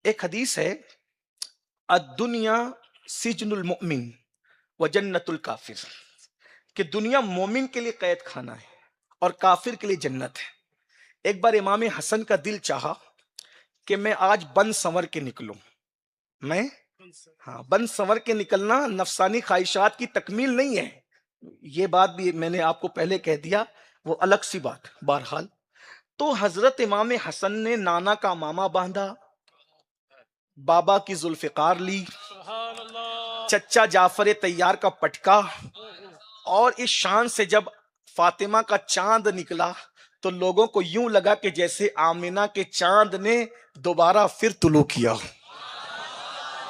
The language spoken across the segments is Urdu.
ایک حدیث ہے، الدنیا سجن المؤمن و جنت الکافر، کہ دنیا مومن کے لیے قید خانہ ہے اور کافر کے لیے جنت ہے۔ ایک بار امام حسن کا دل چاہا کہ میں آج بن سنور کے نکلوں۔ میں بن سنور کے نکلنا نفسانی خواہشات کی تکمیل نہیں ہے، یہ بات بھی میں نے آپ کو پہلے کہہ دیا، وہ الگ سی بات۔ بہرحال تو حضرت امام حسن نے نانا کا ماما باندھا، بابا کی ذوالفقار لی، چچا جعفر طیار کا پٹکا، اور اس شان سے جب فاطمہ کا چاند نکلا تو لوگوں کو یوں لگا کہ جیسے آمنہ کے چاند نے دوبارہ پھر طلوع کیا،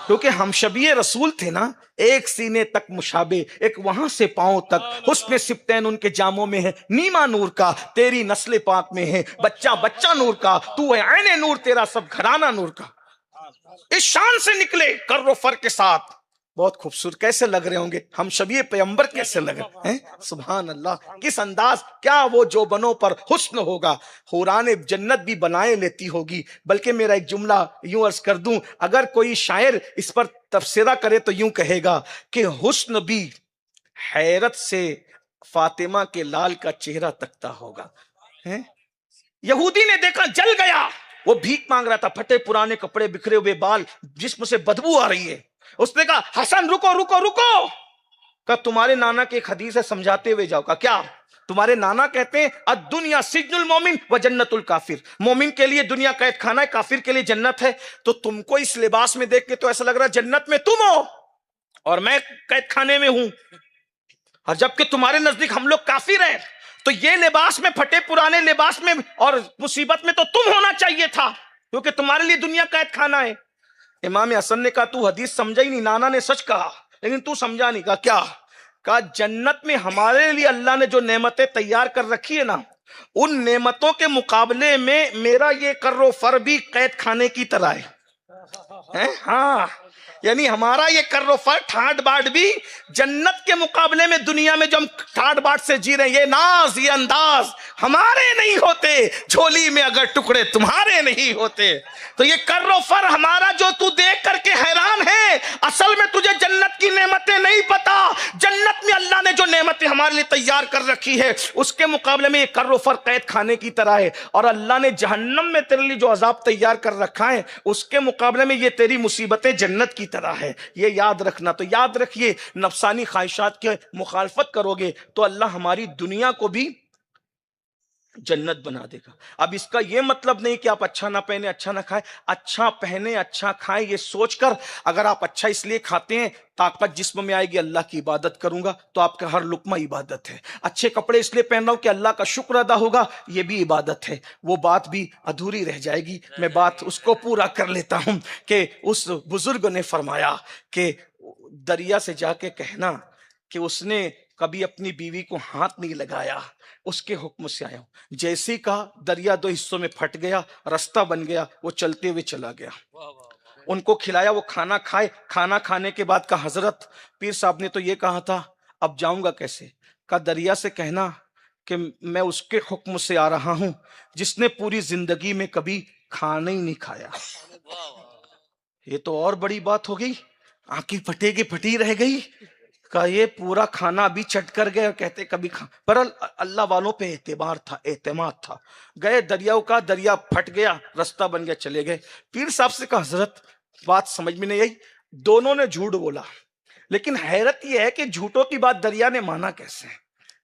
کیونکہ ہم شبیہ رسول تھے نا، ایک سینے تک مشابہ، ایک وہاں سے پاؤں تک، حسن سبتین ان کے جاموں میں ہے، نیما نور کا تیری نسل پاک میں ہے، بچہ بچہ نور کا تو ہے عین نور، تیرا سب گھرانہ نور کا۔ اس شان سے نکلے کر و فر کے ساتھ، بہت خوبصورت کیسے لگ رہے ہوں گے، ہم شبیہ پیغمبر کیسے لگ رہے ہیں، سبحان اللہ، کس انداز، کیا وہ جو بنوں پر حسن ہوگا، حوران جنت بھی بنائے لیتی ہوگی۔ بلکہ میرا ایک جملہ یوں عرض کر دوں، اگر کوئی شاعر اس پر تبصرہ کرے تو یوں کہے گا کہ حسن بھی حیرت سے فاطمہ کے لال کا چہرہ تکتا ہوگا۔ یہودی نے دیکھا جل گیا، وہ بھیک مانگ رہا تھا، پھٹے پرانے کپڑے، بکھرے ہوئے بال، جسم سے بدبو آ رہی ہے۔ اس نے کہا حسن رکو رکو رکو، کہا تمہارے نانا کی ایک حدیث ہے، سمجھاتے ہوئے جاؤ۔ کہا کیا؟ تمہارے نانا کہتے ہیں الدنیا سجن المومن و جنت الکافر، مومن کے لیے دنیا قید خانہ ہے، کافر کے لیے جنت ہے۔ تو تم کو اس لباس میں دیکھ کے تو ایسا لگ رہا ہے جنت میں تم ہو اور میں قید خانے میں ہوں، اور جبکہ تمہارے نزدیک ہم لوگ کافر ہیں، تو یہ لباس میں، پھٹے پرانے لباس میں اور مصیبت میں تو تم ہونا چاہیے تھا، کیونکہ تمہارے لیے دنیا قید خانہ ہے۔ امام حسن نے کہا تو حدیث سمجھا ہی نہیں، نانا نے سچ کہا لیکن تو سمجھا نہیں۔ کہا کیا؟ کہا جنت میں ہمارے لیے اللہ نے جو نعمتیں تیار کر رکھی ہے نا، ان نعمتوں کے مقابلے میں میرا یہ کر و فر بھی قید خانے کی طرح ہے۔ ہاں، یعنی ہمارا یہ کر و فر، ٹھاٹ باٹ بھی جنت کے مقابلے میں دنیا میں جو ہم ٹھاٹ باٹ سے جی رہے ہیں، یہ ناز یہ انداز ہمارے نہیں ہوتے، جھولی میں اگر ٹکڑے تمہارے نہیں ہوتے۔ تو یہ کر و فر ہمارا جو تو دیکھ کر کے حیران ہے، اصل میں تجھے جنت کی نعمتیں نہیں پتا۔ جنت میں اللہ نے جو نعمتیں ہمارے لیے تیار کر رکھی ہے، اس کے مقابلے میں یہ کر و فر قید خانے کی طرح ہے، اور اللہ نے جہنم میں تیرے لیے جو عذاب تیار کر رکھا ہے، اس کے مقابلے میں یہ تیری مصیبتیں جنت کی طرح ہے۔ یہ یاد رکھنا۔ تو یاد رکھیے، نفسانی خواہشات کے مخالفت کرو گے تو اللہ ہماری دنیا کو بھی جنت بنا دے گا۔ اب اس کا یہ مطلب نہیں کہ آپ اچھا نہ پہنے، اچھا نہ کھائیں، اچھا پہنے اچھا کھائیں، یہ سوچ کر اگر آپ اچھا اس لیے کھاتے ہیں طاقت جسم میں آئے گی، اللہ کی عبادت کروں گا، تو آپ کا ہر لقمہ عبادت ہے۔ اچھے کپڑے اس لیے پہن رہا ہوں کہ اللہ کا شکر ادا ہوگا، یہ بھی عبادت ہے۔ وہ بات بھی ادھوری رہ جائے گی، میں بات اس کو پورا کر لیتا ہوں کہ اس بزرگ نے فرمایا کہ دریا سے جا کے کہنا کہ اس نے کبھی اپنی بیوی کو ہاتھ نہیں لگایا، اس کے حکم سے آیا ہوں۔ جیسے ہی کہا دریا دو حصوں میں پھٹ گیا، رستہ بن گیا، وہ چلتے ہوئے چلا گیا۔ ان کو کھلایا، وہ کھانا کھائے، کھانا کھانے کے بعد کہا حضرت پیر صاحب نے تو یہ کہا تھا، اب جاؤں گا کیسے؟ کہا دریا سے کہنا کہ میں اس کے حکم سے آ رہا ہوں جس نے پوری زندگی میں کبھی کھانا ہی نہیں کھایا۔ یہ تو اور بڑی بات ہو گئی، آنکھیں پھٹے کی پھٹی رہ گئی، کہ یہ پورا کھانا بھی چٹ کر گئے اور کہتے کبھی پر اللہ والوں پہ اعتبار تھا، اعتماد تھا۔ گئے دریاؤں کا، دریا پھٹ گیا، رستہ بن گیا، چلے گئے۔ پیر صاحب سے کہا حضرت بات سمجھ میں نہیں آئی، دونوں نے جھوٹ بولا، لیکن حیرت یہ ہے کہ جھوٹوں کی بات دریا نے مانا کیسے؟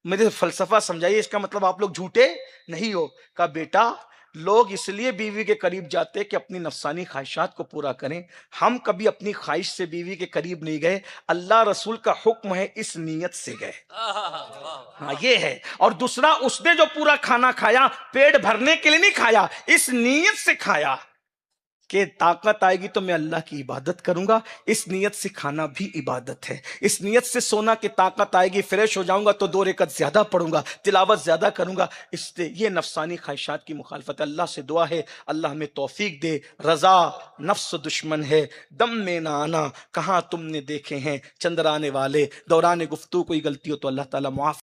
مجھے فلسفہ سمجھائیے، اس کا مطلب آپ لوگ جھوٹے نہیں ہو۔ کہا بیٹا لوگ اس لیے بیوی کے قریب جاتے کہ اپنی نفسانی خواہشات کو پورا کریں، ہم کبھی اپنی خواہش سے بیوی کے قریب نہیں گئے، اللہ رسول کا حکم ہے اس نیت سے گئے۔ ہاں یہ ہے۔ اور دوسرا، اس نے جو پورا کھانا کھایا پیٹ بھرنے کے لیے نہیں کھایا، اس نیت سے کھایا کہ طاقت آئے گی تو میں اللہ کی عبادت کروں گا، اس نیت سے کھانا بھی عبادت ہے۔ اس نیت سے سونا کہ طاقت آئے گی، فریش ہو جاؤں گا تو 2 رکعت زیادہ پڑھوں گا، تلاوت زیادہ کروں گا، اس سے یہ نفسانی خواہشات کی مخالفت۔ اللہ سے دعا ہے اللہ ہمیں توفیق دے۔ رضا نفس دشمن ہے، دم میں نہ آنا، کہاں تم نے دیکھے ہیں چندرانے والے، دوران گفتگو کوئی غلطی ہو تو اللہ تعالیٰ معاف